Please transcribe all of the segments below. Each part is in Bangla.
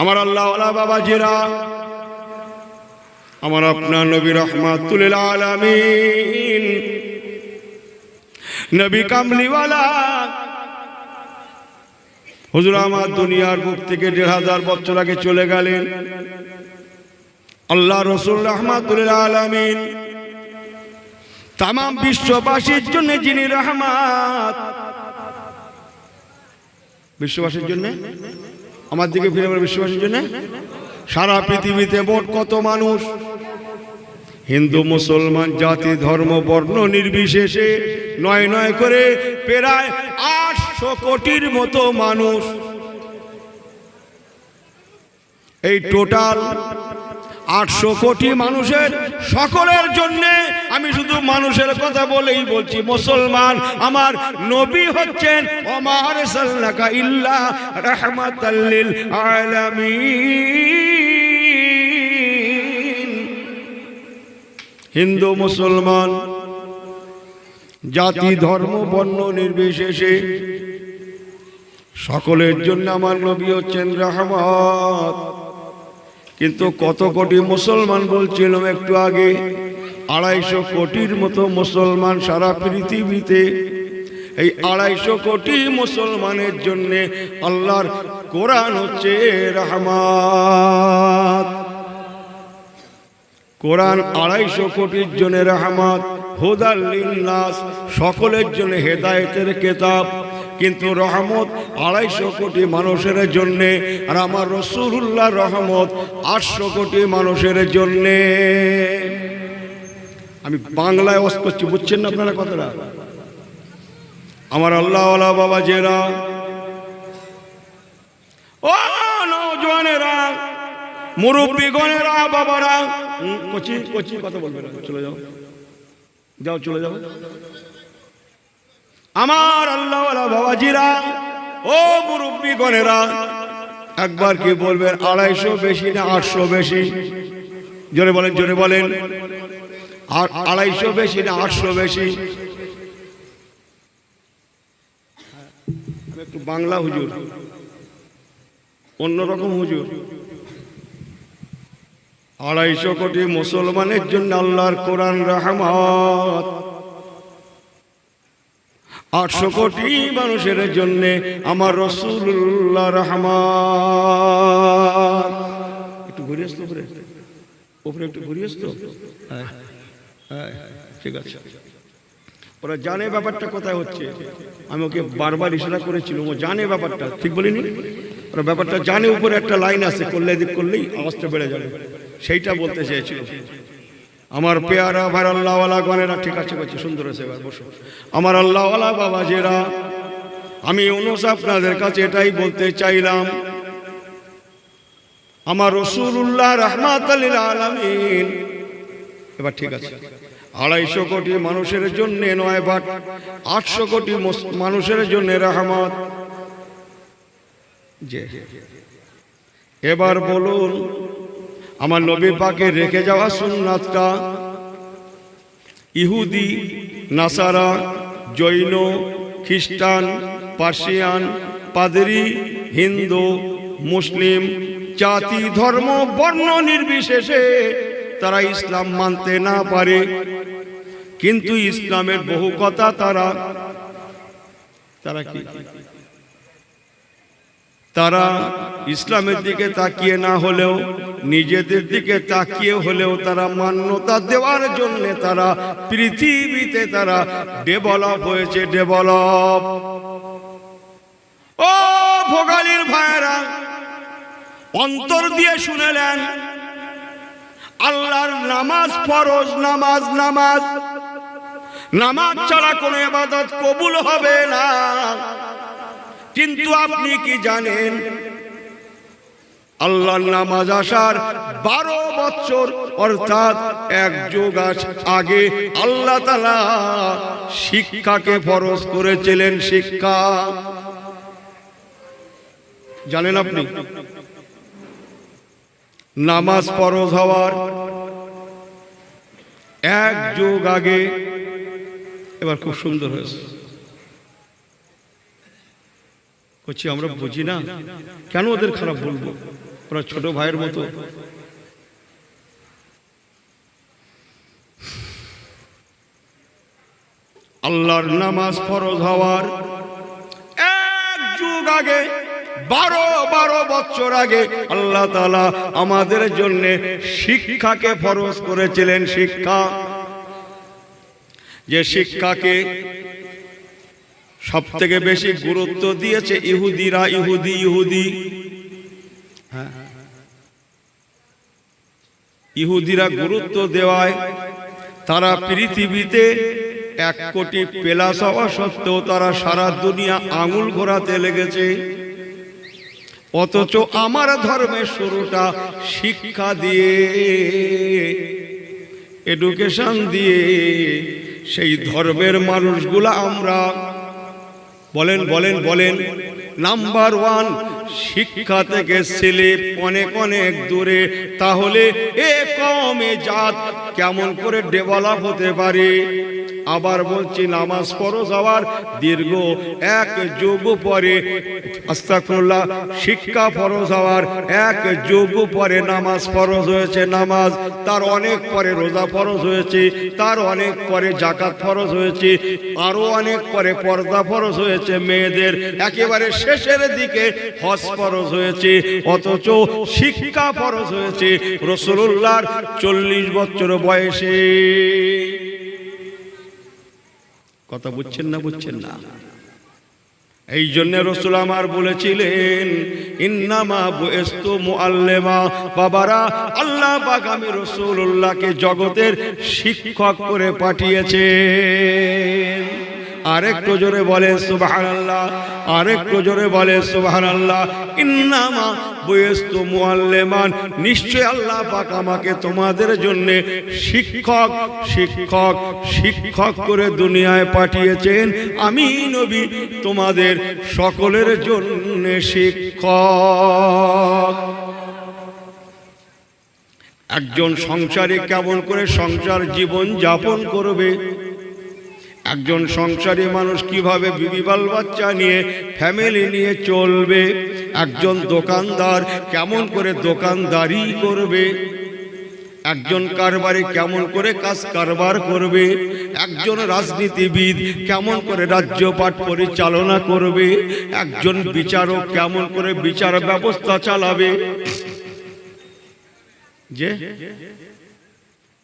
আমার আল্লাহওয়ালা বাবাজিরা, আমার আপনার নবী রহমাতুল লিল আলামিন, নবী কামলিওয়ালা হুজুর আমার দুনিয়ার বুক থেকে ১৫০০ বছর আগে চলে গেলেন। আল্লাহ রসুল রহমাতুল লিল আলামিন, তাম বিশ্ববাসীর জন্য যিনি রহমত, বিশ্ববাসীর জন্য, আমার দিকে ফিরে বলে বিশ্ববাসীর জন্য। সারা পৃথিবীতে মোট কত মানুষ? হিন্দু মুসলমান জাতি ধর্ম বর্ণ নির্বিশেষে নয় নয় করে প্রায় ৮০০ কোটির মতো মানুষ। এই টোটাল ৮০০ কোটি মানুষের সকলের জন্য আমি শুধু মানুষের কথা বলেই বলছি। মুসলমান আমার নবী হচ্ছেন ওমা আরসালনাকা ইল্লা রাহমাতাল লিল আলামিন। হিন্দু মুসলমান জাতি ধর্ম বর্ণ নির্বিশেষে সকলের জন্য আমার নবী হচ্ছেন রহমত। কিন্তু কত কোটি মুসলমান বলছিলাম একটু আগে, ২৫০ কোটির মতো মুসলমান সারা পৃথিবীতে। এই ২৫০ কোটি মুসলমানের জন্য আল্লাহর কোরআন হচ্ছে রহমত। কোরআন ২৫০ কোটির জন্য রহমত, হুদাল লিন্নাস, সকলের জন্য হেদায়েতের কিতাব। কিন্তু রহমত ২৫০ কোটি মানুষের জন্যে, আর আমার রাসূলুল্লাহ রহমত ৮০০ কোটি মানুষের জন্যে। আমি বাংলায় ওয়াজ করছি, বুঝছেন না আপনারা কথাটা? আমার আল্লাহওয়ালা বাবাজেরা, ও নওজওয়ানেরা, মুরব্বীগণেরা, বাবারা, কচি কচি কথা বলবেন, চলে যাও, যাও চলে যাও। আমার আল্লাহওয়ালা বাবাজিরা, ও মুরব্বীগণেরা, একবার কি বলবেন ২৫০ বেশি না ৮০০ বেশি? জোরে বলেন, জোরে বলেন। আর ২৫০ বেশি না ৮০০ বেশি? একটু বাংলা হুজুর, অন্যরকম হুজুর। ২৫০ কোটি মুসলমানের জন্য আল্লাহর কোরআন রহমত, ৮০০ কোটি মানুষের জন্য আমার রাসূলুল্লাহ রহমত। একটু ঘুরে আসতো উপরে, উপরে একটু ঘুরে আসতো। হ্যাঁ, ঠিক আছে। ওরা জানে ব্যাপারটা কোথায় হচ্ছে। আমি ওকে বারবার ইশারা করেছিলাম, ও জানে ব্যাপারটা, ঠিক বলিনি? ওরা ব্যাপারটা জানে। উপরে একটা লাইন আছে, করলে দিক করলেই আওয়াজটা বেড়ে যাবে, সেইটা বলতে চেয়েছিল। আমার পেয়ারা ভাই আল্লাহওয়ালা গণেরা, ঠিক আছে বলছি, সুন্দর আছে, এবার বসো। আমার আল্লাহওয়ালা বাবাজেরা, আমি ইউনূস আপনাদের কাছে এটাই বলতে চাইলাম, আমার রাসূলুল্লাহ রাহমাতাল লিল আলামিন। এবার ঠিক আছে, ২৫০ কোটি মানুষের জন্য নয়, বাট ৮০০ কোটি মানুষের জন্য রহমত। এবার বলুন, আমার নবী পাকের রেখে যাওয়া সুন্নাতটা ইহুদি, নাসারা, জৈন, খ্রিস্টান, পার্সিয়ান, পাদ্রী, হিন্দু, মুসলিম, জাতি ধর্ম বর্ণ নির্বিশেষে তারা ইসলাম মানতে না পারে, কিন্তু ইসলামের বহু কথা তারা কি তারা ইসলামের দিকে তাকিয়ে না হলেও নিজেদের দিকে তাকিয়ে হলেও তারা মান্যতা দেওয়ার জন্য তারা পৃথিবীতে তারা ডেভেলপ হয়েছে, ডেভেলপ। ও ভোগালীর ভাইরা, অন্তর দিয়ে শুনেলেন, আল্লাহর নামাজ ফরজ, নামাজ নামাজ নামাজ ছাড়া কোনো ইবাদত কবুল হবে না। কিন্তু আপনি কি জানেন, আল্লাহর নামাজ আসার 12 বছর অর্থাৎ ১ যুগ আগে আল্লাহ তাআলা শিক্ষাকে ফরজ করেছিলেন। শিক্ষা জানেন আপনি? নামাজ ফরজ হওয়ার ১ যুগ আগে। এবার খুব সুন্দর হয়েছে, বলছি আমরা বুঝি না কেন ওদের খারাপ বলবো? ওরা ছোট ভাইয়ের মতো। আল্লাহর নামাজ ফরজ হওয়ার এক যুগ আগে, 12 বছর আগে আল্লাহ তাআলা আমাদের জন্য শিক্ষাকে ফরজ করেছিলেন। শিক্ষা, যে শিক্ষাকে সব থেকে বেশি গুরুত্ব দিয়েছে ইহুদিরা। ইহুদিরা গুরুত্ব দেওয়ায় তারা পৃথিবীতে 1 কোটি প্লাস হওয়া সত্ত্বেও তারা সারা দুনিয়া আঙুল ঘোরাতে লেগেছে। অথচ আমার ধর্মের শুরুটা শিক্ষা দিয়ে, এডুকেশন দিয়ে। সেই ধর্মের মানুষগুলা আমরা বলেন বলেন বলেন নাম্বার 1 শিক্ষা থেকে স্লেভ অনেক দূরে। তাহলে এ কওমে জাত কেমন করে ডেভেলপ হতে পারে? আবার বলছি, নামাজ ফরজ হওয়ার দীর্ঘ 1 যুগ পরে, আস্তাগফিরুল্লাহ, শিক্ষা ফরজ হওয়ার 1 যুগ পরে নামাজ ফরজ হয়েছে। নামাজ, তার অনেক পরে রোজা ফরজ হয়েছে, তার অনেক পরে যাকাত ফরজ হয়েছে, আরো অনেক পরে পর্দা ফরজ হয়েছে মেয়েদের, একেবারে শেষের দিকে হজ ফরজ হয়েছে। অথচ শিক্ষা ফরজ হয়েছে রাসূলুল্লাহর 40 বছর বয়সে। কথা বুঝছেন না? বুঝছেন না? এই জন্য রাসূল আমার বলেছিলেন, ইন্নামা বুইস্তু মুআল্লিমা। বাবারা, আল্লাহ পাক আমি রাসূলুল্লাহকে জগতের শিক্ষক করে পাঠিয়েছেন। আরেকটু জোরে বলে সুবহানাল্লাহ, আরেকটু জোরে বলে সুবহানাল্লাহ। ইন্নামা বুইস্তু মুআল্লিমান, নিশ্চয় আল্লাহ পাক আমাকে তোমাদের জন্য শিক্ষক শিক্ষক শিক্ষক করে দুনিয়ায় পাঠিয়েছেন। আমি নবী তোমাদের সকলের জন্য শিক্ষক। একজন সংসারে কেমন করে সংসার জীবন যাপন করবে, একজন সংসারী মানুষ কিভাবে বিবি বাল বাচ্চা নিয়ে ফ্যামিলি নিয়ে চলবে, একজন দোকানদার কেমন করে দোকানদারি করবে, একজন কারবারি কেমন করে কাজ কারবার করবে, একজন রাজনীতিবিদ কেমন করে রাজ্যপাট পরিচালনা করবে, একজন বিচারক কেমন করে বিচার ব্যবস্থা চালাবে, যে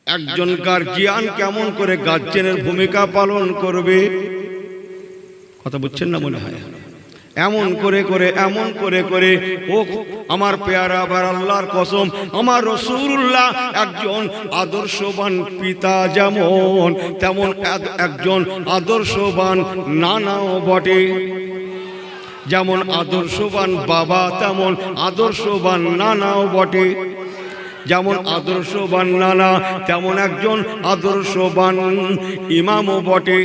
একজন গার্জিয়ান কেমন করে গার্জেনের ভূমিকা পালন করবে। কথা বুঝছেন না মনে হয়? এমন করে করে এমন করে করে ও আমার পেয়ারা, আবার আল্লাহর কসম, আমার রাসূলুল্লাহ একজন আদর্শবান পিতা যেমন, তেমন একজন আদর্শবান নানাও বটে। যেমন আদর্শবান বাবা, তেমন আদর্শবান নানাও বটে। যেমন আদর্শবান নানা, তেমন একজন আদর্শবান ইমামও বটে,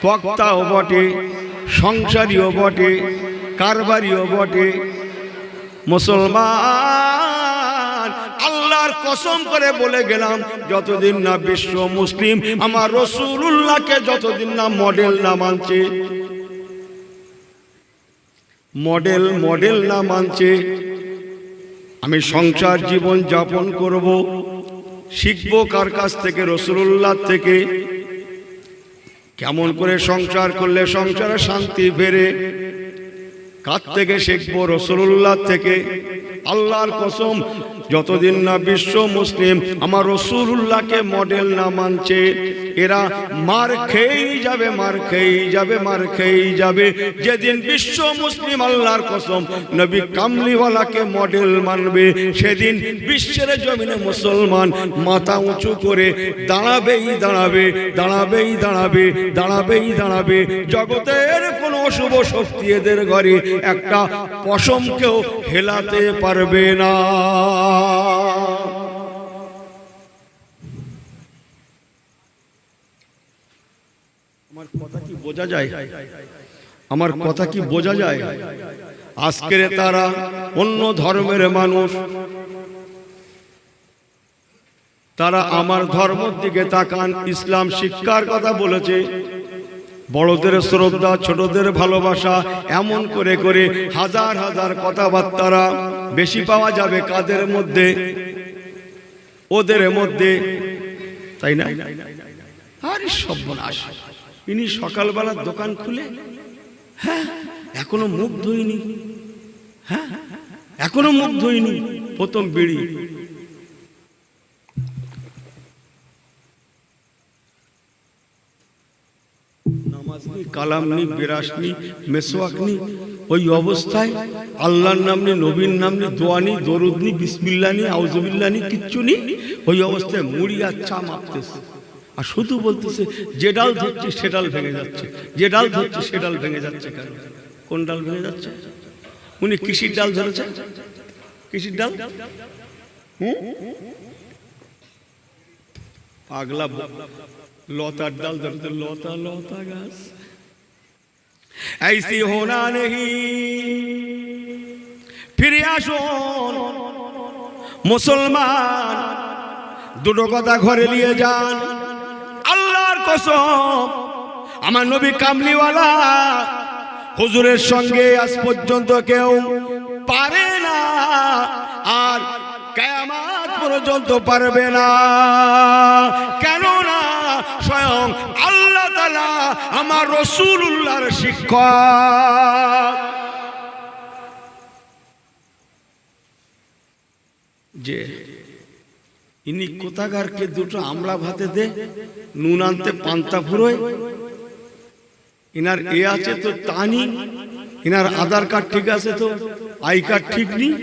বক্তাও বটে, সংসারীও বটে, কারবারিও বটে। মুসলমান, আল্লাহর কসম করে বলে গেলাম, যতদিন না বিশ্ব মুসলিম আমার রাসূলুল্লাহকে যতদিন না মডেল না মানছে, মডেল না মানছে, আমি সংসার জীবন যাপন করব। শিখবো কার কাছ থেকে? রাসূলুল্লাহ থেকে। কেমন করে সংসার করলে সংসারে শান্তি বেড়ে, কার থেকে শিখবো? রাসূলুল্লাহ থেকে। আল্লাহর কসম, যতদিন না বিশ্ব মুসলিম আমার রাসূলুল্লাহকে মডেল না মানছে, এরা মার খেয়েই যাবে, মার খেয়েই যাবে, মার খেয়েই যাবে। যেদিন বিশ্ব মুসলিম আল্লাহর কসম নবী কামলিওয়ালাকে মডেল মানবে, সেদিন বিশ্বের জমিনে মুসলমান মাথা উঁচু করে দাঁড়াবেই দাঁড়াবে, দাঁড়াবেই দাঁড়াবে, দাঁড়াবেই দাঁড়াবে। জগতের কোনো অশুভ শক্তি এদের ঘরে একটা পশমকেও হেলাতে পারবে না। আমার কথা কি বোঝা যায়? আমার কথা কি বোঝা যায়? আজকের তারা অন্য ধর্মের মানুষ, তারা আমার ধর্মের দিকে তাকান। ইসলাম শিক্ষার কথা বলেছে, বড়দের শ্রদ্ধা, ছোটদের ভালোবাসা, এমন করে করে হাজার হাজার কথাবার্তারা বেশি পাওয়া যাবে কাদের মধ্যে? ওদের মধ্যে, তাই না? আরে সর্বনাশ, ইনি সকালবেলা দোকান খুলে, হ্যাঁ এখনো মুখ ধুইনি, হ্যাঁ এখনো মুখ ধুইনি, প্রথম বিড়ি। নামাজ নেই, কালাম নেই, বিরাস নেই, মেসওয়াক নেই, ওই অবস্থায় আল্লাহর নাম নেই, নবীর নাম নেই, দোয়া নেই, দরুদ নেই, বিসমিল্লাহ নেই, আউযুবিল্লাহ নেই, কিচ্ছু নেই। ওই অবস্থায় মুড়ি আর চা মাপতেছে, আর শুধু বলতেছে যে ডাল ধরছে সে ডাল ভেঙে যাচ্ছে, যে ডাল ধরছে সে ডাল ভেঙে যাচ্ছে। কেন? কোন ডাল ভেঙে যাচ্ছে? উনি কৃষির ডাল ধরেছে, কৃষির ডাল, পাগলা লতার ডাল ধরেছে, লতা লতা গাছ। ऐसी होना नहीं। ফিরে আসুন মুসলমান, দুটো কথা ঘরে নিয়ে যান। আল্লাহর কসম, আমার নবী কামলিওয়ালা হুজুরের সঙ্গে আজ পর্যন্ত কেউ পারে না, আর কিয়ামত পর্যন্ত পারবে না। কেননা স্বয়ং আল্লাহ তাআলা আমার রাসূলুল্লাহর শিক্ষক। যে ইনি কোথাকারকে দুটো আমলা ভাতে দে, নুন আনতে পান্তা ফুরোয়, ইনার এ আছে তো তা নেই, ইনার আধার কার্ড ঠিক আছে তো আই কার্ড ঠিক নেই,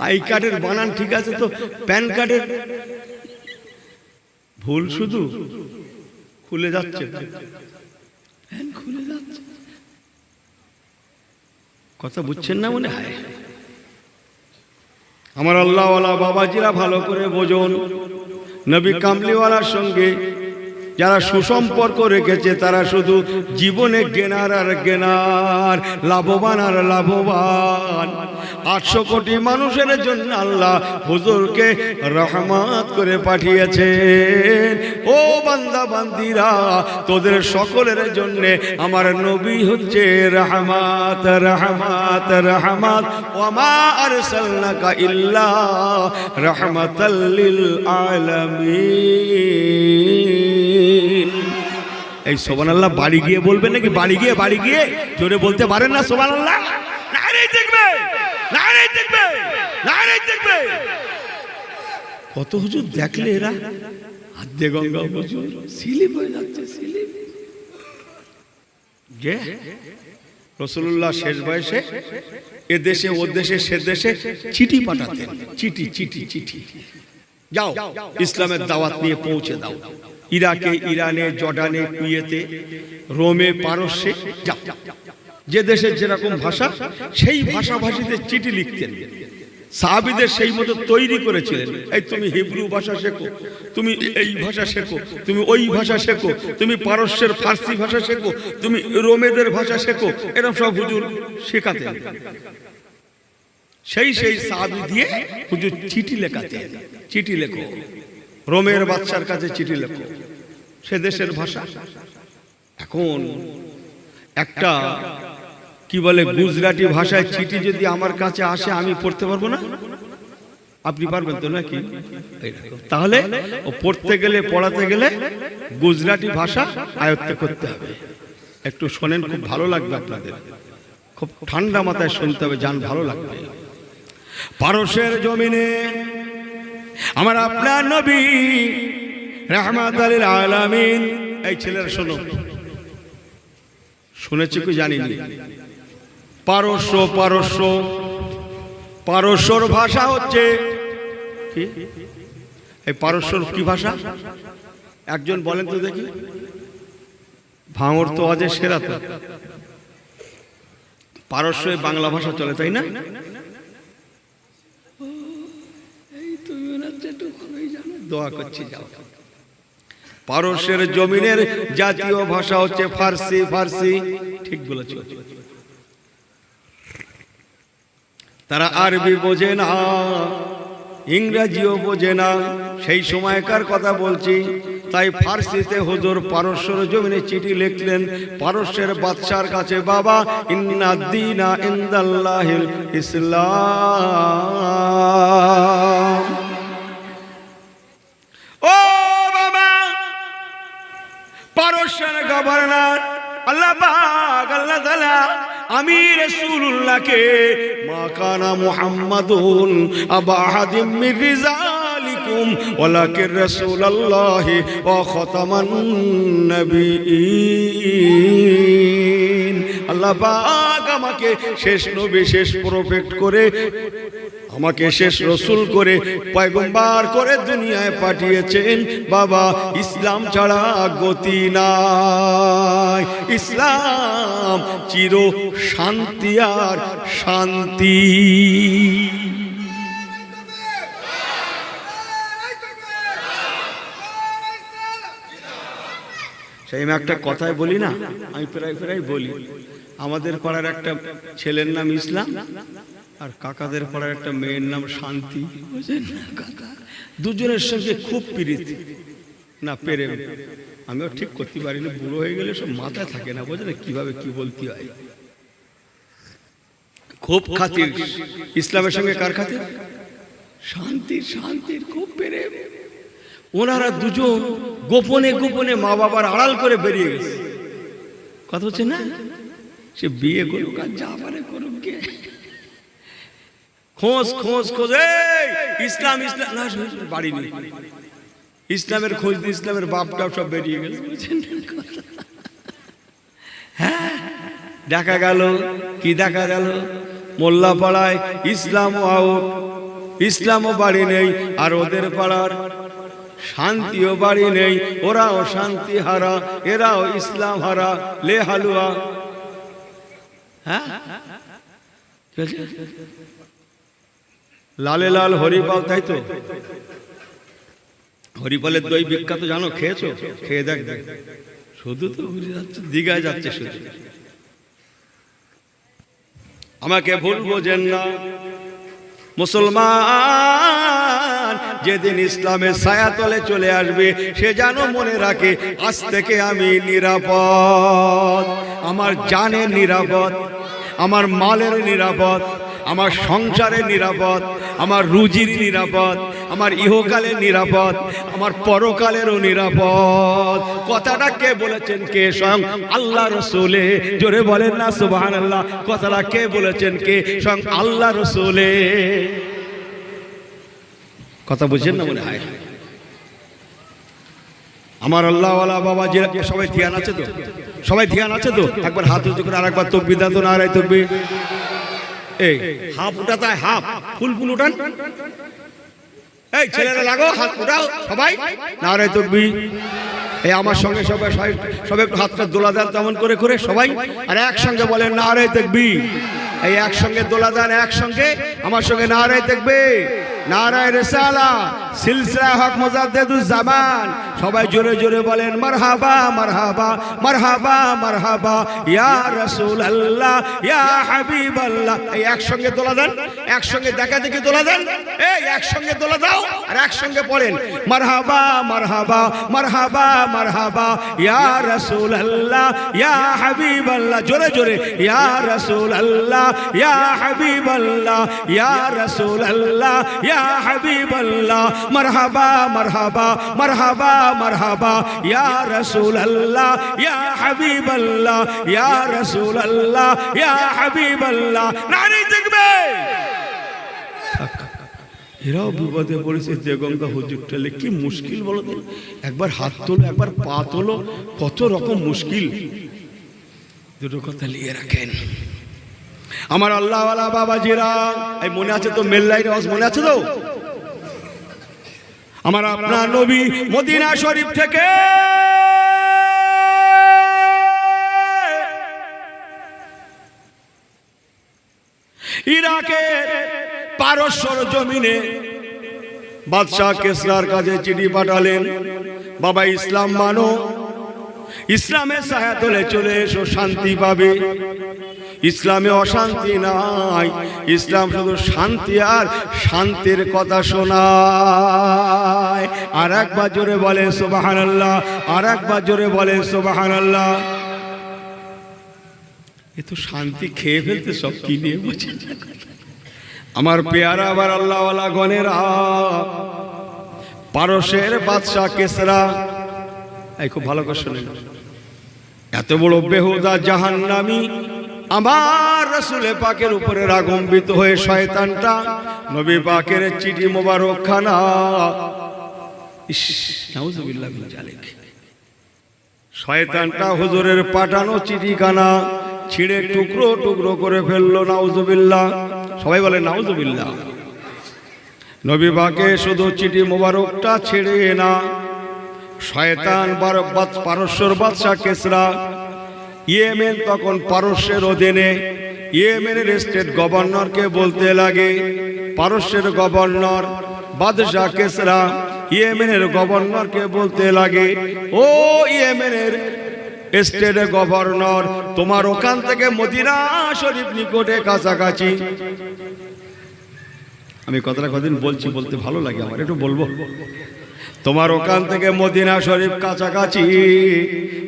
আই কার্ডের বানান ঠিক আছে তো প্যান কার্ডের ভুল, শুধু খুলে যাচ্ছে, প্যান খুলে যাচ্ছে। কথা বুঝছেন না মনে হয়? আমার আল্লাহওয়ালা বাবাজিরা ভালো করে বোঝুন, নবী কামলিওয়ালার সঙ্গে যারা সুসম্পর্ক রেখেছে তারা শুধু জীবনে গেনার আর গেনার, লাভবান আর লাভবান। 800 কোটি মানুষের জন্য আল্লাহ হুজুরকে রহমত করে পাঠিয়েছেন। ও বান্দা বান্দিরা, তোদের সকলের জন্য আমার নবী হচ্ছে রহমত, রহমত, রহমত। ওয়া আরসালনাকা ইল্লা রাহমাতাল লিল আলামিন। এই সুবহানাল্লাহ বাড়ি গিয়ে বলবেন নাকি? বাড়ি গিয়ে জোরে বলতে পারেন না সুবহানাল্লাহ? নারে দেখবে, নারে দেখবে, নারে দেখবে। কত হুজুর দেখলে এরা আদ্যে গঙ্গা হুজুর স্লিপ হয়ে যাচ্ছে, স্লিপ। যে রাসূলুল্লাহ শেষ বয়সে এ দেশে ও দেশে সে দেশে চিঠি পাঠাতেন, চিঠি চিঠি চিঠি, যাও ইসলামের দাওয়াত নিয়ে পৌঁছে দাও। ইরাকে, ইরানে, জর্ডানে, কুয়েতে, রোমে, পারস্যে, যাও। যে দেশের যেরকম ভাষা সেই ভাষাভাষীদের চিঠি লিখতেন। সাহাবীদের সেই মতো তৈরি করেছিলেন। এই তুমি হিব্রু ভাষা শেখো, তুমি এই ভাষা শেখো, তুমি ওই ভাষা শেখো, তুমি পারস্যের ফার্সি ভাষা শেখো, তুমি রোমেদের ভাষা শেখো, এরকম সব হুজুর শেখাতেন। সেই সাহাবী দিয়ে হুজুর চিঠি লেখাতেন। চিঠি লেখো, রোমের বাদশার কাছে চিঠি লেখো, সে দেশের ভাষা। এখন একটা কি বলে গুজরাটি ভাষায় চিঠি যদি আমার কাছে আসে, আমি পড়তে পারবো না? আপনি পারবেন তো নাকি? তাহলে ও পড়তে গেলে, পড়াতে গেলে গুজরাটি ভাষা আয়ত্ত করতে হবে। একটু শোনেন, খুব ভালো লাগবে আপনাদের, খুব ঠান্ডা মাথায় শুনতে হবে, জান ভালো লাগবে। পারস্যের জমিনে আমার আপনার নবী রাহমাতাল লিল আলামিন। এই ছেলেরা শোনো, শুনেছি কি জানিনি? পারস্যর ভাষা হচ্ছে কি? এই পারস্যর কি ভাষা একজন বলেন তো দেখি? ভাঙর তো আজ সেরা তো। পারস্য বাংলা ভাষা চলে, তাই না? দোয়া করছি, যাও। পারস্যের জমিনের জাতীয় ভাষা হচ্ছে ফার্সি। ফার্সি ঠিক বলেছ। তারা আরবি বোঝে না, ইংরেজিও বোঝে না। সেই সময়কার কথা বলছি, তাই ফার্সিতে হুজুর পারস্যের জমিনে চিঠি লিখলেন পারস্যের বাদশার কাছে, বাবা ইন্নাদ-দীনা ইনদাল্লাহিল ইসলাম। ও বাবা, পারস্যের গভর্নর আল্লাহ পাক আল্লাহ তাআলা আমি রাসূলুল্লাহকে মা কানা মুহাম্মাদুন আবা আহাদিম মির রিজালিকুম ওয়ালাকিন রাসূলুল্লাহি ওয়া খাতামান নবিয়্যিন, আল্লাহ পাক আমাকে শেষ নবী শেষ প্রফেট করে, আমাকে শেষ রসুল করে, পয়গম্বর করে দুনিয়ায় পাঠিয়েছেন। বাবা ইসলাম ছাড়া গতি নাই, ইসলাম চির শান্তি আর শান্তি। সেই আমি একটা কথাই বলি না, আমি প্রায় বলি, আমাদের পাড়ার একটা ছেলের নাম ইসলাম আর কাকাদের পাড়ার একটা মেয়ের নাম শান্তি, বুঝলেন না কাকা? দুজনের সঙ্গে খুব প্রীতি না পেরে আমিও ঠিক করতে পারি না, বুড়ো হয়ে গেলে সব মাথায় থাকে না, বুঝলেন কিভাবে কি বলতে হয়। খুব খাতির ইসলামের সঙ্গে, কার খাতির? শান্তির, শান্তির খুব পেরে। ওনারা দুজন গোপনে গোপনে মা বাবার আড়াল করে বেরিয়ে গেছে। কথা হচ্ছে না, সে বিয়ে করুক আর যা পারে করুক, কে খোঁজ খোঁজ খোঁজ, ইসলাম ইসলাম না, বাড়ি নেই, ইসলামের খোঁজ দিয়ে ইসলামের বাপটাপ সব বেরিয়ে গেছে। হ্যাঁ, দেখা গেল কি দেখা গেল, মোল্লা পাড়ায় ইসলাম আউট, ইসলামও বাড়ি নেই, আর ওদের পাড়ার শান্তিও বাড়ি নেই, ওরাও শান্তি হারা, এরাও ইসলাম হারা, লে হালুয়া। হ্যাঁ, লালে লাল হরিপাল, তাই তো? হরিপালের দই বিখ্যাত, জানো? খেয়েছো? খেয়ে দেখ, শুধু তো দীঘায় যাচ্ছে শুধু। আমাকে ভুলবো যেন না মুসলমান যেদিন ইসলামের ছায়াতলে চলে আসবে, সে যেন মনে রাখে আজ থেকে আমি নিরাপদ, আমার জানের নিরাপদ, আমার মালের নিরাপদ, আমার সংসারের নিরাপদ, আমার রুজির নিরাপদ, আমার ইহকালের নিরাপদ, আমার পরকালেরও নিরাপদ। কথাটা কে বলেছেন? কে? স্বয়ং আল্লাহ রসুলে। জোরে বলেন না সুবহানাল্লাহ। কথাটা কে বলেছেন? কে? স্বয়ং আল্লাহ রসুলে। কথা বুঝছেন না মনে হয়? আমার আল্লাহওয়ালা বাবা যে সবাই ধ্যান আছে তো? সবাই ধ্যান আছে তো? একবার হাত উঁচু করে আরেকবার তাকবীর দাও তো, নারায়ে তাকবীর। এই হাফ উঠাতে হয়, হাফ, ফুল ফুল উঠান। এই ছেলেরা লাগো, হাত উঠাও সবাই, নারায়ে তাকবীর। এই আমার সঙ্গে সবাই সবাই একটু হাতটা দোলা দেন তেমন করে করে সবাই, আর একসঙ্গে বলেন নারায়ে তাকবীর। এই একসঙ্গে দোলা দেন, একসঙ্গে আমার সঙ্গে নারায়ে তাকবীর, নারায়ে রিসালাত, সিলসিলা হক মুজাদ্দিদুজ জামান। সবাই জোরে জোরে বলেন মারহাবা মারহাবা মারহাবা মারহাবা ইয়া রাসূলুল্লাহ ইয়া হাবিবাল্লাহ। এই একসঙ্গে দোলা দেন, একসঙ্গে দেখা দেখি দোলা দেন। এই একসঙ্গে দোলা দাও আর একসঙ্গে পড়েন মারহাবা মারহাবা মারহাবা মারহাবা ইয়া রাসূলুল্লাহ ইয়া হাবিবাল্লাহ। জোরে জোরে ইয়া রাসূলুল্লাহ ইয়া হাবিবাল্লাহ ইয়া রাসূলুল্লাহ ইয়া হাবিবাল্লাহ। মারহাবা মারহাবা মারহাবা মারহাবা ইয়া রাসূলুল্লাহ ইয়া হাবিবাল্লাহ ইয়া রাসূলুল্লাহ ইয়া হাবিবাল্লাহ। নারে তাকবীর। এরাও বিপদে পড়েছে, যে গঙ্গা হুজুর ঠেলে। কি মুশকিল বলো তো? একবার হাত তোলো, একবার পা তোলো, কত রকম মুশকিল। দুটো কথা নিয়ে রাখেন আমার আল্লাহওয়ালা বাবাজিরা। এই মনে আছে তো মেল্লাই রস? মনে আছে তো? আমার আপনার নবী মদিনা শরীফ থেকে ইরাকের পারস্যর জমিনে বাদশাহ কেসরার কাছে চিঠি পাঠালেন, বাবা ইসলাম মানো, ইসলামের ছায়াতলে চলে এসো, শান্তি পাবে। ইসলামে অশান্তি নাই, ইসলাম শুধু শান্তি আর শান্তির কথা শোনায়। আর একবার জোরে বলে সুবহানাল্লাহ, আর একবার জোরে বলে সুবহানাল্লাহ। এ তো শান্তি খেয়ে ফেলতে সব কি নিয়ে বলছে আমার পেয়ারা। আবার আল্লাহওয়ালা গণেরা, পারস্যের বাদশাহ কিসরা, এই খুব ভালো করে শুনেন, এত বড় বেহুদা জাহান্নামী আমার রাসূল পাকের উপরে রাগম্বিত হয়ে শয়তানটা নবী পাকের চিঠি মোবারক খানা, ইস নাউযুবিল্লাহ মিন যালিক, শয়তানটা হুজুরের পাঠানো চিঠিখানা ছিঁড়ে টুকরো টুকরো করে ফেললো। নাউযুবিল্লাহ, সবাই বলে নাউযুবিল্লাহ। নবী পাকে শুধু চিঠি মোবারকটা ছেড়ে না, শয়তান পারস্যের বাদশাহ কিসরা, ইয়েমেন তখন পারস্যের অধীনে, ইয়েমেনের স্টেট গভর্নরকে বলতে লাগে, পারস্যের গভর্নর বাদশাহ কিসরা ইয়েমেনের গভর্নরকে বলতে লাগে, ও ইয়েমেনের স্টেটের গভর্নর, তোমার ওখান থেকে মদিনা শরীফ নিকটে কাছাকাছি, আমি কথাটা কদিন বলছি, বলতে ভালো লাগে আমার, একটু বলবো, তোমার ওখান থেকে মদিনা শরীফ কাছাকাছি,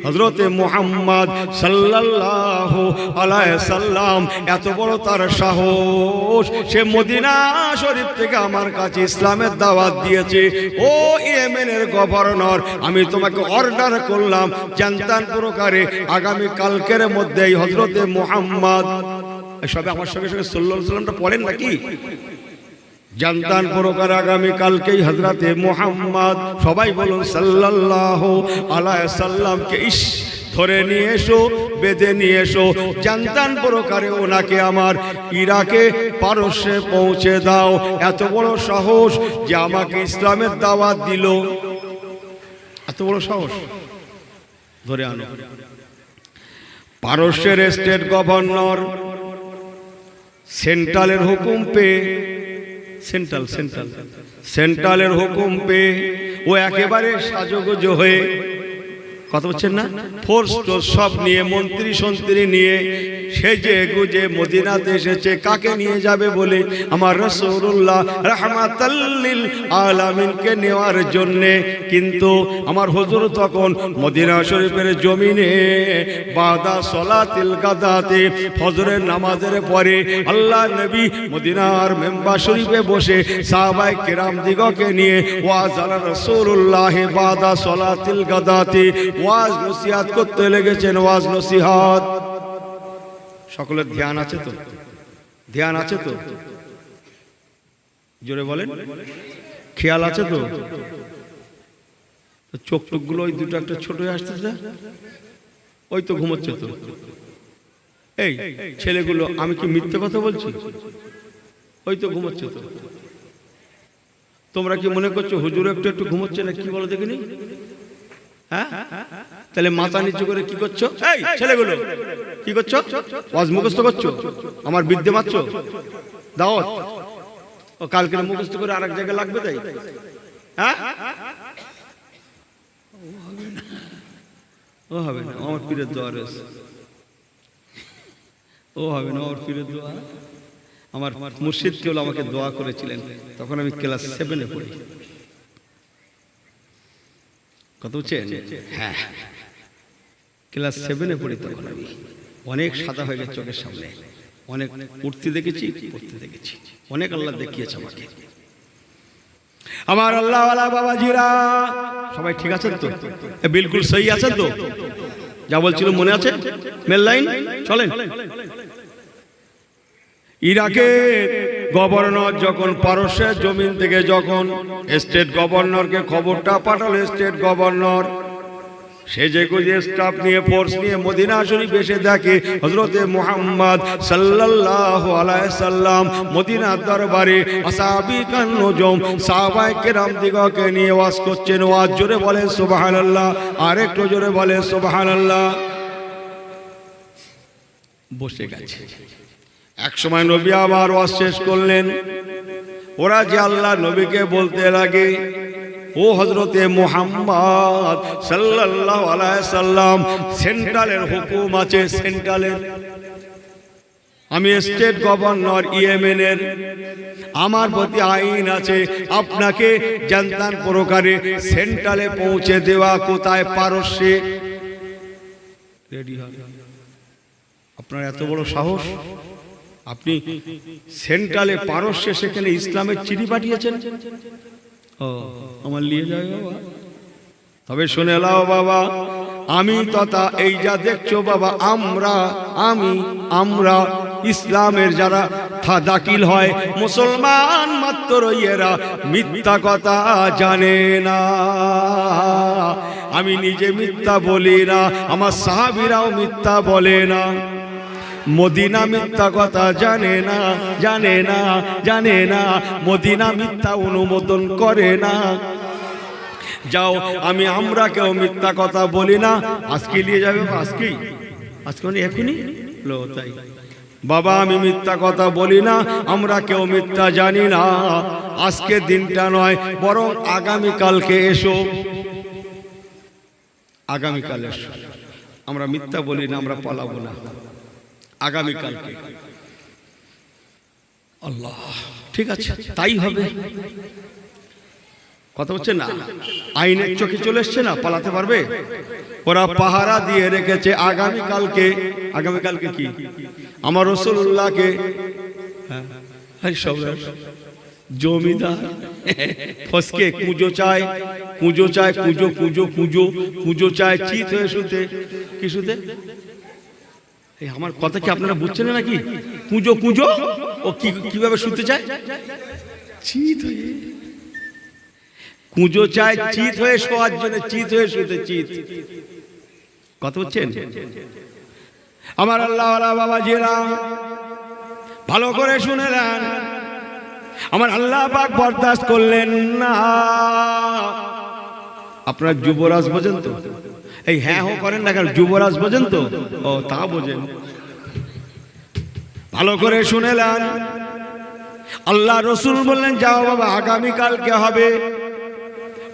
হযরতে মুহাম্মদ সাল্লাল্লাহু আলাইহি সাল্লাম এত বড় তার সাহস, সে মদিনা শরীফ থেকে আমার কাছে ইসলামের দাওয়াত দিয়েছে। ও ইয়েমেনের গভর্নর, আমি তোমাকে অর্ডার করলাম জানতান প্রকারে আগামী কালকের মধ্যেই হযরতে মুহাম্মদ, সবে আমার সঙ্গে সঙ্গে সাল্লাল্লাহু আলাইহি সাল্লামটা পড়েন নাকি, জানতান প্রকার আগামী কালকেই হযরতে মুহাম্মদ, সবাই বলুন সাল্লাল্লাহু আলাইহি সাল্লামকে ইস ধরে নিয়ে এসো, বেঁধে নিয়ে এসো, জানতান প্রকারে ওনাকে আমার ইরাকে পারস্যে পৌঁছে দাও। এত বড় সাহস যে আমাকে ইসলামের দাওয়াত দিল, এত বড় সাহস, ধরে আনো। পারস্যের স্টেট গভর্নর সেন্ট্রালের হুকুম পেয়ে, সেন্ট্রালের হুকুম পেয়ে ও একেবারে সাজগোজ হয়ে, কথা বলছেন না, ফোর্স টোর্স সব নিয়ে, মন্ত্রী সন্ত্রী নিয়ে সেজে গুজে মদিনাতে এসেছে। কাকে নিয়ে যাবে বলে? আমার রাসূলুল্লাহ রাহমাতাল লিল আলামিনকে নেওয়ার জন্যে। কিন্তু আমার হুজুর তখন মদিনা শরীফের জমিনে বাদা সলাতিল গাদাতে ফজরের নামাজের পরে আল্লাহ নবী মদিনার মেম্বার শরীফে বসে সাহাবায়ে কেরাম দিগকে নিয়ে ওয়াজ আলা রাসূলুল্লাহ বাদা সলাতিল গাদাতে ওয়াজ নসিহত করতে লেগেছেন। ওয়াজ নসিহত সকলের ধ্যান আছে তো? ধ্যান আছে তো? জোরে বলেন, খেয়াল আছে তো? চোখ টোকগুলো ওই দুটো একটা ছোট হয়ে আসতেছে, ওই তো ঘুমোচ্ছে তো। এই ছেলেগুলো, আমি কি মিথ্যে কথা বলছি? ওই তো ঘুমোচ্ছে তো। তোমরা কি মনে করছো হুজুর একটু একটু ঘুমোচ্ছে না? কি বলো দেখিনি? হ্যাঁ, তাহলে মাথা নিচু করে কি করছো? এই ছেলেগুলো কি করছো? ওয়াজ মুখস্থ করছো? আমার বিদ্যে মারছো? দাওয়াত ও কালকে মুখস্থ করে আরেক জায়গায় লাগবে তাই? হ্যাঁ, ও হবে না, আমার পীরের দোয়া রয়েছে। ও হবে না, আমার পীরের দোয়া। আমার মুর্শিদ কেউ আমাকে দোয়া করেছিলেন, তখন আমি ক্লাস 7-এ পড়ি। কত বুঝছেন? হ্যাঁ, ক্লাস 7-এ পড়ি তখন। আমি অনেক সাদা হয়ে গেছে চোখের সামনে, অনেক উঠতে দেখেছি, পড়তে দেখেছি, অনেক আল্লাহ দেখিয়েছে আমাকে। আমার আল্লাহওয়ালা বাবাজিরা সবাই ঠিক আছেন তো? বিলকুল সহি আছেন তো? যা বলছিল মনে আছে? মেল লাইন চলেন। ইরাকের গভর্নর যখন পারস্যের জমিন থেকে যখন স্টেট গভর্নরকে খবরটা পাঠালো, স্টেট গভর্নর সে যে গুজে স্টাফ নিয়ে, ফোর্স নিয়ে মদিনা শরীফ এসে দেখে হযরতে মুহাম্মদ সাল্লাল্লাহু আলাইহি সাল্লাম মদিনার দরবারে আসহাবিকান নজম সাহাবায়ে কেরাম দিগকে নিয়ে ওয়াজ করছেন। ওয়াজ জোরে বলেন সুবহানাল্লাহ, আর একটু জোরে বলেন সুবহানাল্লাহ। বসে গেছে। এক সময় নবী আবার ওয়াজ শেষ করলেন। ওরা যে আল্লাহ নবীকে বলতে লাগে, ও হযরতে মুহাম্মদ সাল্লাল্লাহু আলাইহি সাল্লাম, সেন্ট্রালের হুকুম আছে, সেন্ট্রালের, আমি স্টেট গভর্নর ইয়েমেনের, আমার প্রতি আইন আছে, আপনাকে জানতান প্রকারে সেন্ট্রালে পৌঁছে দেওয়া। কোথায়? পারস্যে। রেডি হন। আপনার এত বড় সাহস, আপনি সেন্ট্রালে পারস্যে, সেখানে ইসলামের চিঠি পাঠিয়েছেন। ও আমার নিয়ে যায় বাবা। তবে শুনে লাও বাবা, আমি তথা এই যা দেখছো বাবা, আমরা ইসলামের যারা দাখিল হয় মুসলমান মাত্র, এরা মিথ্যা কথা জানে না। আমি নিজে মিথ্যা বলি না, আমার সাহাবীরাও মিথ্যা বলে না। মদিনা মিথ্যা কথা জানে না, জানে না, জানে না। মদিনা মিথ্যা অনুমোদন করে না। যাও, আমরা কেউ মিথ্যা কথা বলি না। আজকে নিয়ে যাবে, আজকে মানে এখনই লো তাই বাবা, আমি মিথ্যা কথা বলি না, আমরা কেউ মিথ্যা জানি না। আজকে দিনটা নয়, বরং আগামীকালকে এসো, আগামীকাল এসো। আমরা মিথ্যা বলি না, আমরা পালাবো না। আগামীকালকে আল্লাহ, ঠিক আছে, তাই হবে। কথা হচ্ছে না, আইনের চোখে চলে এসছে না, পালাতে পারবে? ওরা পাহারা দিয়ে রেখেছে আগামীকালকে। আগামীকালকে কি? আমার রাসূলুল্লাহকে জমিদার ফসকে কুঁজো চায়, কুঁজো চায়, কুঁজো কুঁজো কুঁজো কুঁজো চায়, চিত হয়ে শুতে। কি শুতে? আমার কথা কি আপনারা বুঝছেন না নাকি? কুঁজো কুঁজো ও কিভাবে শুতে চায়? চিত হয়ে। কুঁজো চায় চিত হয়ে শোয়ার জন্য, চিত হয়ে শুতে, চিত। কথা বুঝছেন? আমার আল্লাহওয়ালা বাবাজিরা ভালো করে শুনে নেন, আমার আল্লাহ পাক বরদাস্ত করলেন না। আপনার যুবরাজ বোঝেন তো? এই হ্যাঁ হো করেন না কেন? যুবরাজ বোঝেন তো? ও তা বোঝেন। ভালো করে শুনে নেন, আল্লাহ রসুল বললেন যাও বাবা, আগামীকালকে হবে।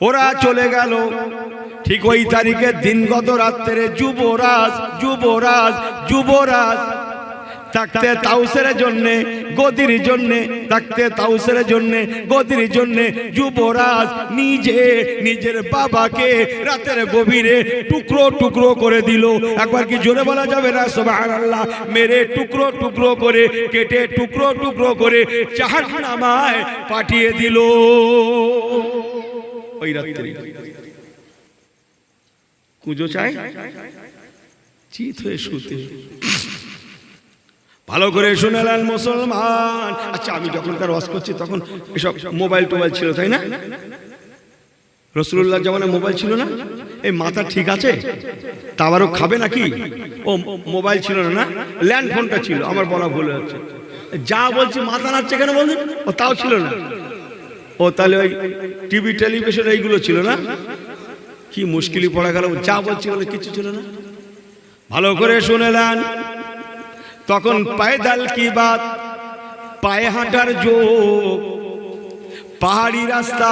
ওরা চলে গেল। ঠিক ওই তারিখে দিনগত রাত্রে যুবরাজ যুবরাজ যুবরাজ থাকতে তাউসের জন্যে, গদির জন্যে, থাকতে তাউসের জন্যে, গদির জন্যে যুবরাজ নিজের বাবাকে রাতের গভীরে টুকরো টুকরো করে দিল। একবার কি জোরে বলা যাবে না সুবহানাল্লাহ? মেরে টুকরো টুকরো করে, কেটে টুকরো টুকরো করে জাহান্নামায় পাঠিয়ে দিল ওই রাত্রে। কুঁজো চাই, চিত হয়ে শুতে। ভালো করে শুনেলেন মুসলমান। আচ্ছা, আমি যখন তার ওয়াজ করছি তখন এসব মোবাইল টোবাইল ছিল, তাই না? রাসূলুল্লাহ জামানায় মোবাইল ছিল না। এই মাথা ঠিক আছে? তাবারক খাবে নাকি? ও মোবাইল ছিল না, ল্যান্ড ফোনটা ছিল। আমার বলা ভুল হচ্ছে। যা বলছি মাথা নাড়ছে কেন বলছেন? ও তাও ছিল না। ও তাহলে ওই টিভি টেলিভিশন এইগুলো ছিল না? কি মুশকিলই পড়া গেল। যা বলছি বলে কিছু ছিল না। ভালো করে শুনেলেন, তখন পায়দাল কি বাত, পায়ে হাঁটার যোগ, পাহাড়ি রাস্তা।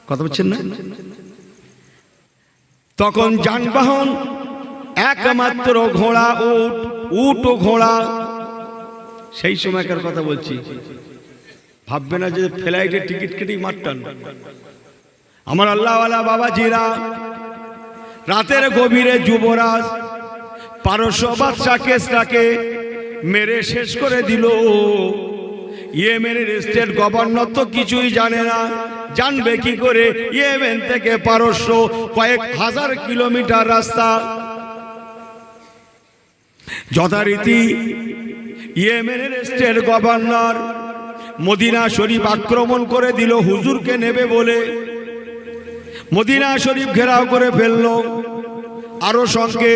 কথা বলছেন না? তখন যানবাহন একমাত্র ঘোড়া, উট ও ঘোড়া। সেই সময়কার কথা বলছি, ভাববে না যে ফ্লাইটের টিকিট কেটেই মারটান। আমার আল্লাহওয়ালা বাবাজিরা, রাতের গভীরে যুবরাজ পারস্য বাদশা কেসরাকে মেরে শেষ করে দিল। ইয়েমেনের স্টেট গভর্নর তো কিছুই জানে না। জানবে কি করে? ইয়েমেন থেকে পারস্য কয়েক হাজার কিলোমিটার রাস্তা। যথারীতি ইয়েমেনের স্টেট গভর্নর মদিনা শরীফ আক্রমণ করে দিল হুজুরকে নেবে বলে। মদিনা শরীফ ঘেরাও করে ফেলল। আরো সঙ্গে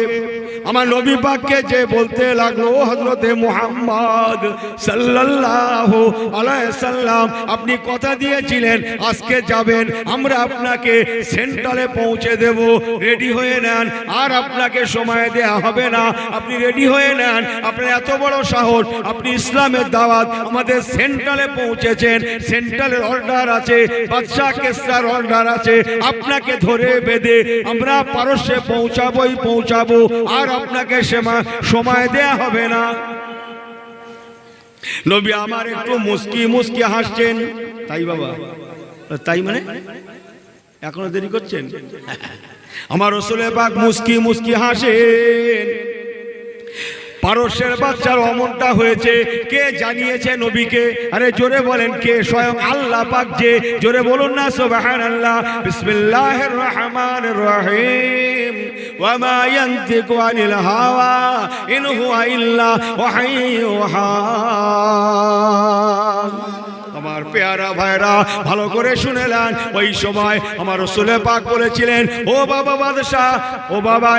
আমার নবী পাককে যে বলতে লাগলো, হযরতে মুহাম্মদ সাল্লাল্লাহু আলাইহি সাল্লাম আপনি কথা দিয়েছিলেন আজকে যাবেন, আমরা আপনাকে সেন্টারে পৌঁছে দেব, রেডি হয়ে নেন, আর আপনাকে সময় দেয়া হবে না, আপনি রেডি হয়ে নেন। আপনার এত বড় সাহস, আপনি ইসলামের দাওয়াত আমাদের সেন্টারে পৌঁছেছেন, সেন্ট্রালের অর্ডার আছে, বাদশা কেসরার অর্ডার আছে, আপনাকে ধরে বেঁধে আমরা পারস্যে পৌঁছাবো, আর আপনাকে সময় দেয়া হবে না। নবী আমার একটু মুস্কি হাসছেন। তাই বাবা, তাই মানে এখনো দেরি করছেন? আমার রাসূল পাক মুস্কি হাসেন। পারস্যের বাচ্চার অমনটা হয়েছে, কে জানিয়েছে নবীকে? আরে জোরে বলেন কে? স্বয়ং আল্লাহ পাক। যে জোরে বলুন না সুবহানাল্লাহ। বিসমিল্লাহির রহমানির রহিম। ওয়া মা ইয়ানতিকু আনিল হাওয়া ইন হুয়া ইল্লা ওয়াহয়ুন ইউহা। আমার পেয়ারা ভাইরা ভালো করে শুনেলেন, ওই সময় আমার রাসূল পাক বলেছিলেন, ও বাবা বাদশা, ও বাবা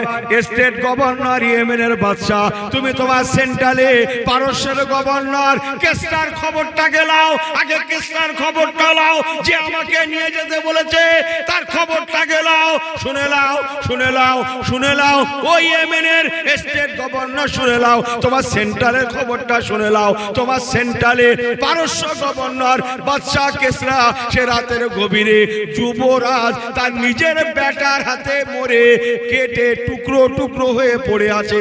স্টেট গভর্নর, ইয়েমেনের বাদশা, তুমি তোমার সেন্ট্রালে পারস্যের গভর্নর কেসরার খবরটা গেলাও, আগে কেসরার খবরটা লাও, যে আমাকে নিয়ে যেতে বলেছে তার খবরটা গেলাও, শুনে লাও। ওই ইয়েমেনের স্টেট গভর্নর শুনে লাও, তোমার সেন্ট্রালের খবরটা শুনে লাও। তোমার সেন্ট্রালে পারস্য গভর্নর বাদশা কেসরা সে রাতের গভীরে যুবরাজ তার নিজের বেটার হাতে মরে কেটে টুকরো হয়ে পড়ে আছে।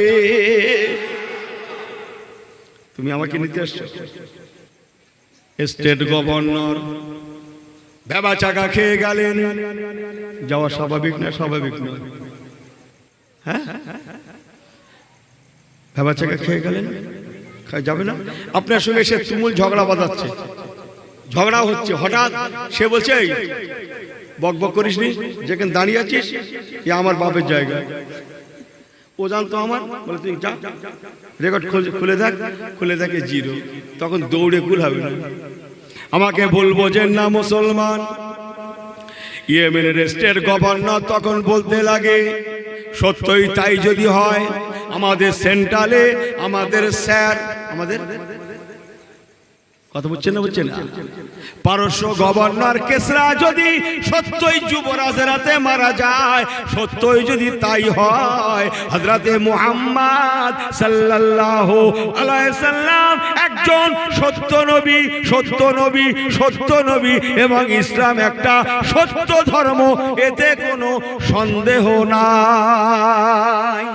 তুমি আমাকে নিতে আসছো? স্টেট গভর্নর ভেবা চাকা খেয়ে গেলেন। যাওয়া স্বাভাবিক না? স্বাভাবিক না? হ্যাঁ, ভেবা চাকা খেয়ে গেলেন, যাবে না? আপনার সঙ্গে সে তুমুল ঝগড়া বাঁধাচ্ছে, ঝগড়া হচ্ছে, হঠাৎ সে বলছে, বক করিস নি, যেখানে দাঁড়িয়ে আছিস এ আমার বাপের জায়গা। ও জানতো আমার, বলে তুই যা রেকর্ড খুলে দেখে জিরো। তখন দৌড়ে কুলাবে না, আমাকে বলবো যে না মুসলমান। ইয়েমেনের স্টেট গভর্নর তখন বলতে লাগে, সত্যই তাই যদি হয়, আমাদের সেন্ট্রালে আমাদের স্যার, আমাদের কথা বুঝছেন না? পারস্য গভর্নর কেসরা যদি সত্যই যুবরাজের হাতে মারা যায়, সত্যই যদি তাই হয়, হযরতে মুহাম্মদ সাল্লাল্লাহু আলাইহি সাল্লাম একজন সত্য নবী এবং ইসলাম একটা সত্য ধর্ম, এতে কোনো সন্দেহ নাই।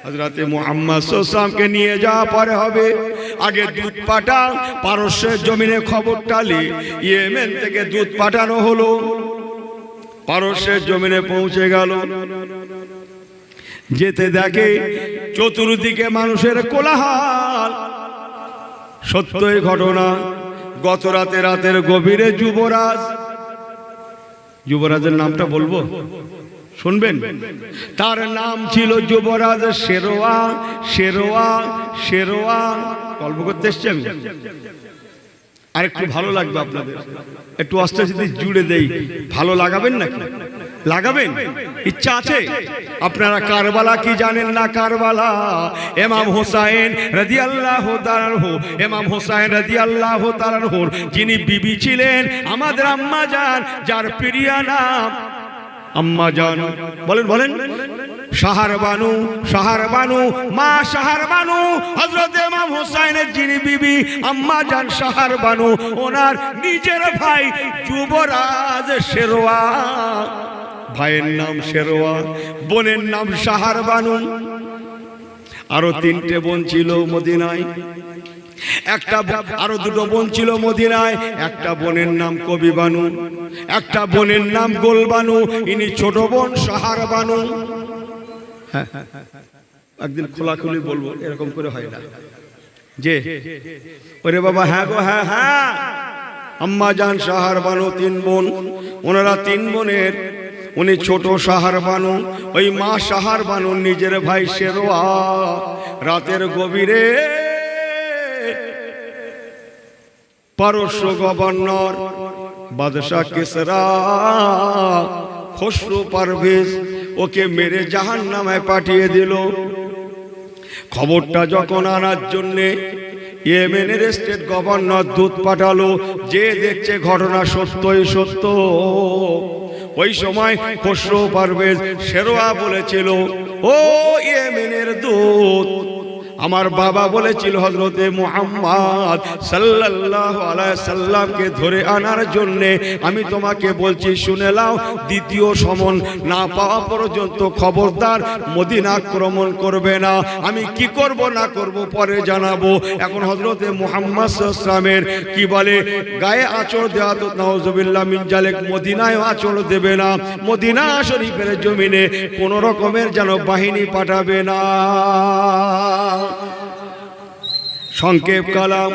হযরতে মুহাম্মদ সাল্লাল্লাহু আলাইহি ওয়াসাল্লামকে নিয়ে যাওয়া পরে হবে, আগে দুধ পাঠান, পারস্যের জমিনে খবরটা ইয়েমেন থেকে দুধ পাঠানো হলো, পারস্যের জমিনে পৌঁছে গেল। যেতে দেখে চতুর্দিকে মানুষের কোলাহল। সত্যই ঘটনা, গত রাতের গভীরে যুবরাজের নামটা বলবো, শুনবেন? তার নাম ছিল যুবরাজ শেরওয়া। গল্প করতে এসছি আমি, আর একটু ভালো লাগবে আপনাদের, একটু আস্তে আস্তে জুড়ে দেই, ভালো লাগাবেন নাকি? লাগাবেন? ইচ্ছা আছে? আপনারা কারবালা কি জানেন না? কারবালা ইমাম হোসাইন রাদিয়াল্লাহু তাআলা আনহু, ইমাম হোসাইন রাদিয়াল্লাহু তাআলা আনহুর যিনি বিবি ছিলেন, আমাদের আম্মা জান, যার প্রিয়া নাম আম্মা জান, বলেন শাহার বানু, মা শাহার বানু, হযরত ইমাম হোসাইনের যিনি বিবি আম্মা জান শাহার বানু, ওনার নিজের ভাই যুবরাজ শেরওয়া। ভাইয়ের নাম শেরওয়া, বোনের নাম শাহার বানু। আরো 3টে বোন ছিল মদিনায়, আরো 2টো বোন ছিল মদিনায়। একটা বোনের নাম কবি বানু, একটা বোনের নাম গোল বানু, ইনি ছোট বোন শাহার বানু। একদিন খোলাখুলি বলবো, এরকম করে হয় না যে ওরে বাবা। হ্যাঁ গো, হ্যাঁ, আম্মা জান শাহার বানু 3 বোন, ওনারা 3 বোনের উনি ছোট শাহার বানু, ওই মা শাহার বানু নিজের ভাই শেরওয়া রাতের গভীরে পারস্য গভর্নর বাদশা কেসরা খসরু পারভেজ ওকে মেরে জাহান্নামে পাঠিয়ে দিল। খবরটা যখন আনার জন্যে ইয়েমেনের স্টেট গভর্নর দূত পাঠালো, যে দেখছে ঘটনা সত্যই সত্য। ওই সময় খসরু পারভেজ শেরওয়া বলেছিল, ও ইয়েমেনের দূত, আমার বাবা বলেছিল হযরতে মুহাম্মদ সাল্লাল্লাহু আলাইহি সাল্লামকে ধরে আনার জন্য। আমি তোমাকে বলছি শুনে নাও, দ্বিতীয় সমন না পাওয়া পর্যন্ত খবরদার মদিনা আক্রমণ করবে না। আমি কি করব না করব পরে জানাবো। এখন হযরতে মুহাম্মদ সাল্লাল্লাহু আলাইহি সাল্লামের কি বলে গায়ে আঁচড় দেওয়া, তো নাউজুবিল্লাহ মিন জালিক, মদিনায় আঁচড় দেবে না। মদিনা শরীফের জমিনে কোন রকমের যেন বাহিনী পাঠাবে না। সংক্ষেপ কালাম,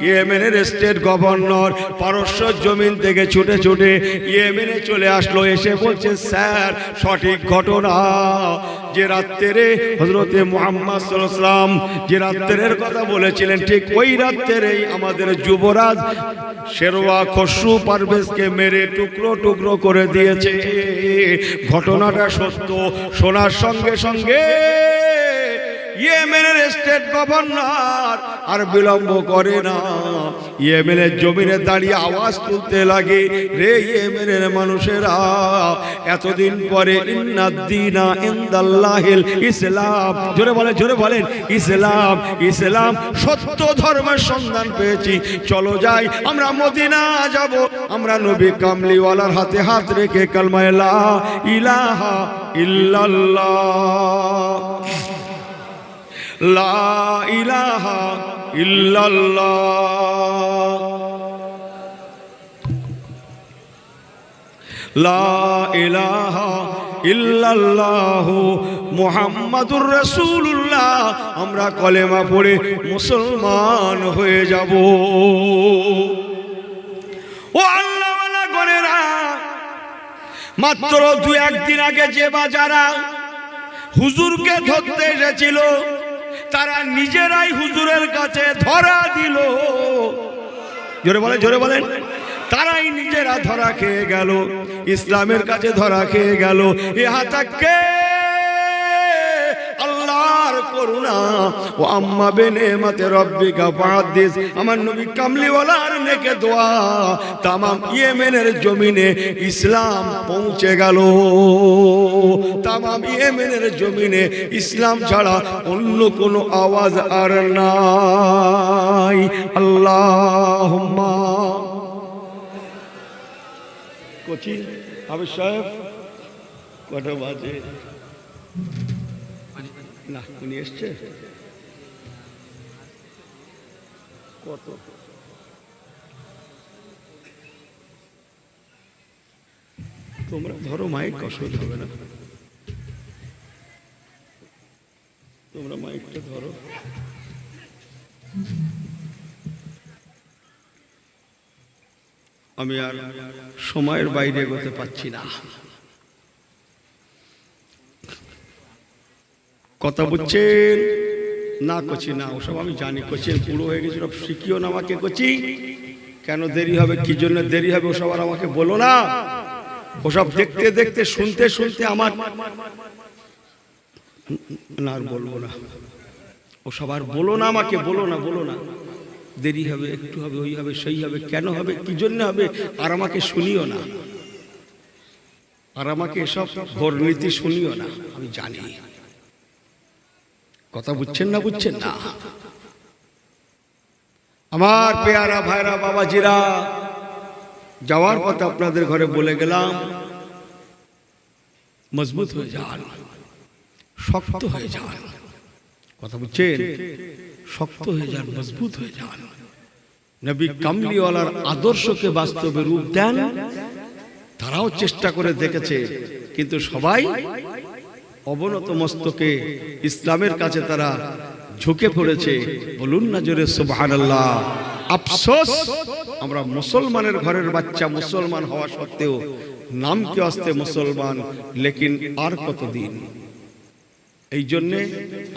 ইয়েমেনের স্টেট গভর্নর পারস্য জমিন থেকে ছুটে ছুটে ইয়েমেনে চলে আসলো। এসে বলছে, স্যার সঠিক ঘটনা যে রাত্রে হযরতে মুহাম্মদ সাল্লাল্লাহু আলাইহি ওয়াসাল্লাম যে রাত্রের কথা বলেছিলেন, ঠিক ওই রাত্রেই আমাদের যুবরাজ শেরওয়া খসরু পারভেজকে মেরে টুকরো টুকরো করে দিয়েছে। ঘটনাটা সত্য। শোনার সঙ্গে সঙ্গে ইয়েমেনের স্টেট গভর্নর আর বিলম্ব করে না, ইয়েমেনের জমিনে দাঁড়িয়ে আওয়াজ তুলতে লাগে, রে ইয়েমেনের মানুষেরা, এতদিন পরে ইন্নাদ্দীনা ইনদাল্লাহিল ইসলাম, জোরে বলেন জোরে বলেন, ইসলাম, ইসলাম সত্য ধর্মের সন্ধান পেয়েছি। চলো যাই, আমরা মদিনা যাব। আমরা নবী কামলিওয়ালার হাতে হাত রেখে কালমা লা ইলাহা ইল্লাল্লাহ, লা ইলাহা ইল্লাল্লাহ, লা ইলাহা ইল্লাল্লাহ মুহাম্মাদুর রাসূলুল্লাহ, আমরা কলেমা পড়ে মুসলমান হয়ে যাব। ও আল্লাহওয়ালা গণেরা, মাত্র 2-1 দিন আগে যে বাজারা হুজুরকে ধরতে এসেছিল, তারা নিজেরাই হুজুরের কাছে ধরা দিল। জোরে বলেন জোরে বলেন, তারাই নিজেরা ধরা খেয়ে গেল, ইসলামের কাছে ধরা খেয়ে গেল। ইহা তাকে আল্লাহর করুণা। ও আম্মা বিনিমাতি রাব্বিকা ফাহাদ্দিস, আমার নবী কামলিওয়ালার নেকে দোয়া তামাম ইয়েমেনের জমিনে ইসলাম পৌঁছে গেল। তামাম ইয়েমেনের জমিনে ইসলাম ছাড়া অন্য কোনো আওয়াজ আর নাই। আল্লাহুম্মা কোচি আবু সাহেব, কটা বাজে? না, উনি এসছে কত? তোমরা ধরো মাইক, অসুবিধা হবে না, তোমরা মাইকটা ধরো। আমি আর সময়ের বাইরে এগোতে পারছি না। কথা বুঝছেন না? কচি না, ওসব আমি জানি। কোচিন পুরো হয়ে গেছিল, শিখিও না আমাকে। কোচি কেন দেরি হবে, কি জন্য দেরি হবে, ওসব আর আমাকে বলো না। ওসব দেখতে দেখতে শুনতে শুনতে আমার না, আর বলবো না। ওসব আর বলো না আমাকে, বলো না, বলো না। দেরি হবে, একটু হবে, ওই হবে, সেই হবে, কেন হবে, কি জন্য হবে, আর আমাকে শুনিও না। আর আমাকে এসব বর্ণিতি শুনিও না, আমি জানি। কথা বুঝছেন না? বুঝছেন না? আমার পেয়ারা ভাইরা, বাবাজিরা, যাওয়ার পথে আপনাদের ঘরে বলে গেলাম, মজবুত হয়ে যান, শক্ত হয়ে যান। কথা বুঝছেন? শক্ত হয়ে যান, মজবুত হয়ে যান। নবী কামলিওয়ালার আদর্শকে বাস্তবে রূপ দেন। তারাও চেষ্টা করে দেখেছে, কিন্তু সবাই অবনত মস্তকে ইসলামের কাছে তারা ঝুঁকে পড়েছে। বলুন না জোরে সুবহানাল্লাহ। আফসোস, আমরা মুসলমানের ঘরের বাচ্চা, মুসলমান হওয়া সত্ত্বেও নাম কি আসতে মুসলমান, লেকিন আর কতদিন। এই জন্যে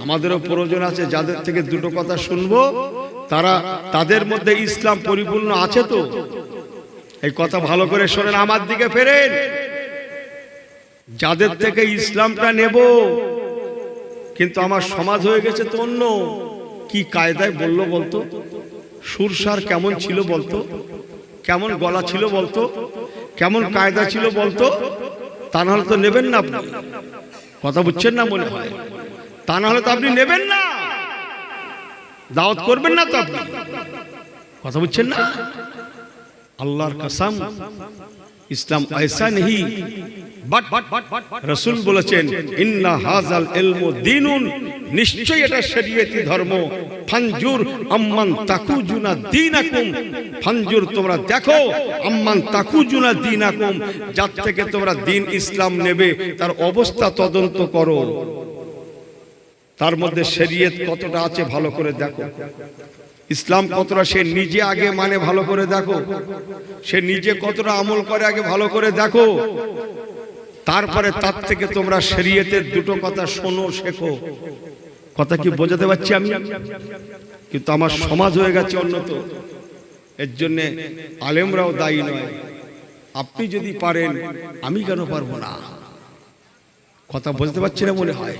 আমাদেরও প্রয়োজন আছে, যাদের থেকে দুটো কথা শুনবো তারা, তাদের মধ্যে ইসলাম পরিপূর্ণ আছে তো? এই কথা ভালো করে শোনেন, আমার দিকে ফেরেন। যাদের থেকে ইসলামটা নেব, কিন্তু আমার সমাজ হয়ে গেছে তো অন্য। কি কায়দায় বললো বলতো, সুরসার কেমন ছিল বলতো, কেমন গলা ছিল বলতো, কেমন কায়দা ছিল বলতো। তা নাহলে তো নেবেন না আপনি, কথা বুঝছেন না মনে হয়। তা নাহলে তো আপনি নেবেন না, দাওয়াত করবেন না তো আপনি, কথা বুঝছেন না। আল্লাহর কসম, ইসলাম ऐसा नहीं, বাট রাসূল বলেছেন ইন্না হাযাল ইলমু দীনুন, নিশ্চয়ই এটা শরীয়তি ধর্ম। ফানজুর আম্মান তাকুজুনা দীনাকুম, ফানজুর তোমরা দেখো, আম্মান তাকুজুনা দীনাকুম, যার থেকে তোমরা দ্বীন ইসলাম নেবে তার অবস্থা তদন্ত করো, তার মধ্যে শরীয়ত কতটা আছে ভালো করে দেখো, ইসলাম কতটা সে নিজে আগে মানে ভালো করে দেখো, সে নিজে কতটা আমল করে আগে ভালো করে দেখো। তারপরে তার থেকে তোমরা শরীয়তের দুটো কথা শোনো, শেখো। কথা কি বোঝাতে পারছি আমি? কিন্তু আমার সমাজ হয়ে গেছে উন্নত, এর জন্য আলেমরাও দায়ী নয়। আপনি যদি পারেন, আমি কেন পারবো না? কথা বুঝতে পারছি না মনে হয়।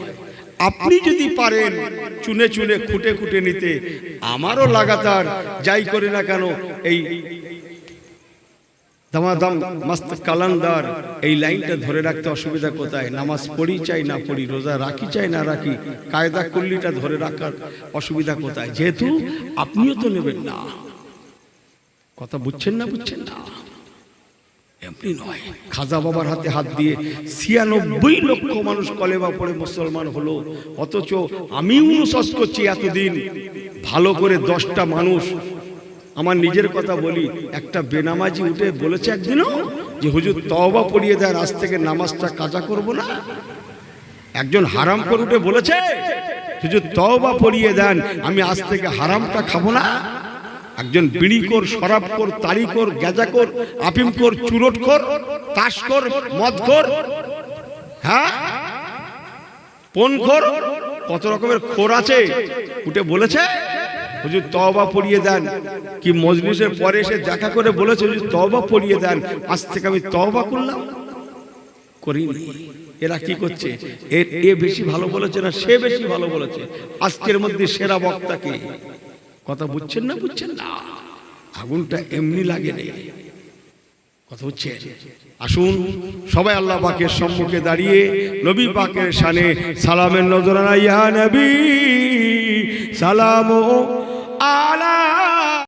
আপনি যদি পারেন চুনে চুনে খুঁটে খুঁটে নিতে, আমারও লাগাতার যাই করি না কেন এই দামাদাম মস্ত কালান্দার এই লাইনটা ধরে রাখতে অসুবিধা কোথায়? নামাজ পড়ি চাই না পড়ি, রোজা রাখি চাই না রাখি, কায়দা কুল্লিটা ধরে রাখার অসুবিধা কোথায়? যেহেতু আপনিও তো নেবেন না, কথা বুঝছেন না, বুঝছেন না। এমনি নয়, খাজা বাবার হাতে হাত দিয়ে ৯৬ লক্ষ মানুষ কলেমা পড়ে মুসলমান হলো, অথচ আমি অনুশোচ করছি এতদিন ভালো করে ১০টা মানুষ। আমার নিজের কথা বলি, একটা বেনামাজি উঠে বলেছে একদিনও যে হুজুর তওবা পড়িয়ে দেন, আজ থেকে নামাজটা কাজা করব না। একজন হারামখোর উঠে বলেছে হুজুর তওবা পড়িয়ে দেন, আমি আজ থেকে হারামটা খাবো না। একজন বিড়িখোর, শরাবখোর, তাড়িখোর, গাঁজাখোর, আফিমখোর, চুরটখোর, তাসখোর, মদখোর, হ্যাঁ পণখোর, কত রকমের খোর আছে, উঠে বলেছে হুজুর তওবা পড়িয়ে দেন। কি মজলিসের পরে এসে দেখা করে বলেছে হুজুর তওবা পড়িয়ে দেন, আজ থেকে আমি তওবা করলাম, করিনি। এরা কি করছে? এ বেশি ভালো বলেছে না সে বেশি ভালো বলেছে? আজকের মধ্যে সেরা বক্তা কে? কথা বুঝছেন না, বুঝছেন না। আগুনটা এমনি লাগে নেই, কথা হচ্ছে। আসুন সবাই আল্লাহ পাকের সম্মুখে দাঁড়িয়ে নবী পাকের শানে সালামের নজরানা, ইয়া নবী সালাম